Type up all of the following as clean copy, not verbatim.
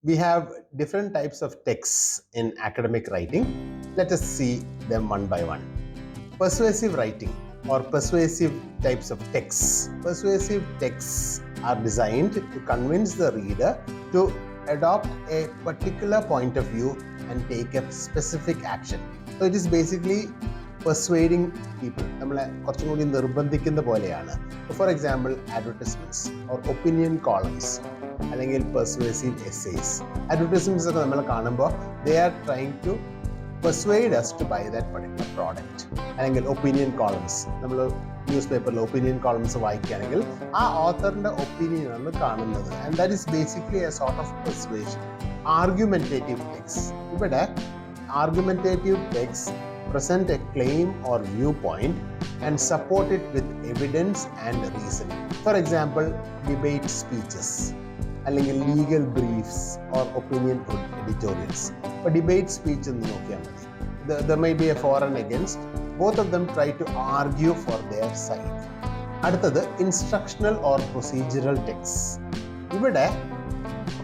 We have different types of texts in academic writing. Let us see them one by one. Persuasive writing or persuasive types of texts. Persuasive texts are designed to convince the reader to adopt a particular point of view and take a specific action. So it is basically persuading people. നമ്മളെ കുറച്ചും കൂടി നിർബന്ധിക്കുന്ന പോലെയാണ്. For example, advertisements or opinion columns അല്ലെങ്കിൽ persuasive essays. Advertisements ഒക്കെ നമ്മൾ കാണുമ്പോൾ they are trying to persuade us to buy that particular product. അല്ലെങ്കിൽ opinion columns, നമ്മൾ ന്യൂസ് പേപ്പറിൽ ഒപ്പീനിയൻ കോളംസ് വായിക്കുകയാണെങ്കിൽ ആ ഓത്തറിന്റെ ഒപ്പീനിയൻ ആണ് കാണുന്നത്. And that is basically a sort of persuasion. Argumentative text, ഇവിടെ argumentative text present a claim or viewpoint and support it with evidence and reasoning. For example, debate speeches അല്ലെങ്കിൽ legal briefs or opinion editorials. For debate speech എന്ന് നോക്കിയാൽ മതി, there may be a for and against. Both of them try to argue for their side. അടുത്തത് instructional or procedural texts. ഇവിടെ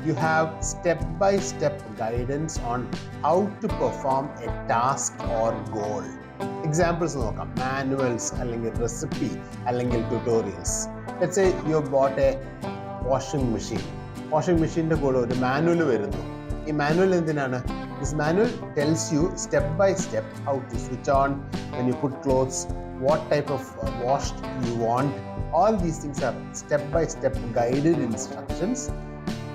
you have step-by-step guidance on how to perform a task or goal. Examples നോക്കാം, manuals അല്ലെങ്കിൽ recipe അല്ലെങ്കിൽ tutorials. Let's say you bought a washing machine. Washing machineന്റെ കൂടെ ഒരു manual വരുന്നു. ഈ manual എന്തിനാണ്? This manual tells you step by step how to switch on when you put clothes, what type of wash you want. All these things are step-by-step guided instructions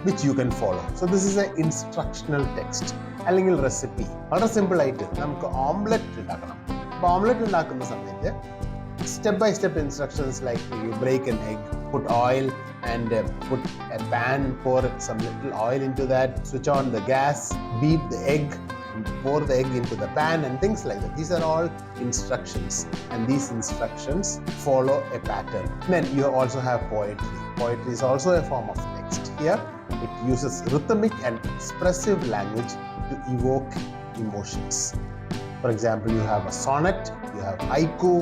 which you can follow. So this is an instructional text. അല്ലെങ്കിൽ recipe, വളരെ simple ആയിട്ട് നമുക്ക് omelette ഉണ്ടാക്കണം. അപ്പോൾ omelette ഉണ്ടാക്കുന്ന സമയത്ത് step by step instructions like you break an egg, put oil and put a pan, pour some little oil into that, switch on the gas, beat the egg, pour the egg into the pan and things like that. These are all instructions and these instructions follow a pattern. Then you also have poetry. Poetry is also a form of text. Here it uses rhythmic and expressive language to evoke emotions. For example, you have a sonnet, you have haiku,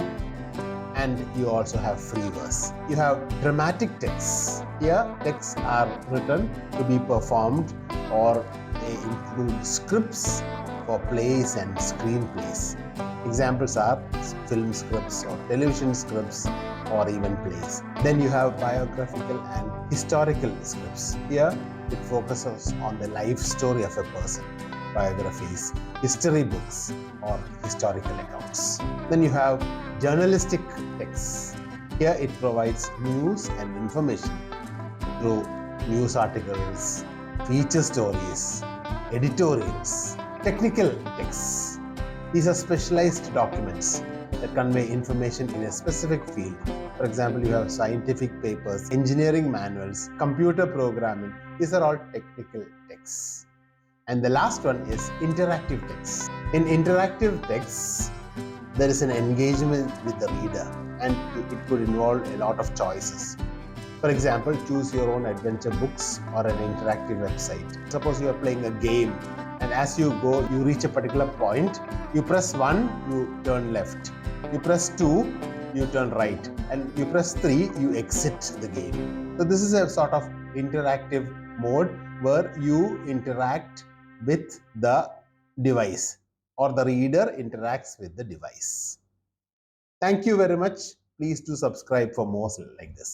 and you also have free verse. You have dramatic texts. Here texts are written to be performed or they include scripts for plays and screenplays. Examples are film scripts or television scripts or even plays. Then you have biographical and historical scripts. Here it focuses on the life story of a person. Biographies, history books or historical accounts. Then you have journalistic texts. Here it provides news and information through news articles, feature stories, editorials. Technical texts, these are specialized documents that convey information in a specific field. For example, you have scientific papers, engineering manuals, computer programming. These are all technical texts. And the last one is interactive texts. In interactive texts, there is an engagement with the reader and it could involve a lot of choices. For example, choose your own adventure books or an interactive website. Suppose you are playing a game and as you go, you reach a particular point. You press 1, you turn left. You press 2, you turn right. And you press 3, you exit the game. So this is a sort of interactive mode where you interact with the device or the reader interacts with the device. Thank you very much. Please do subscribe for more like this.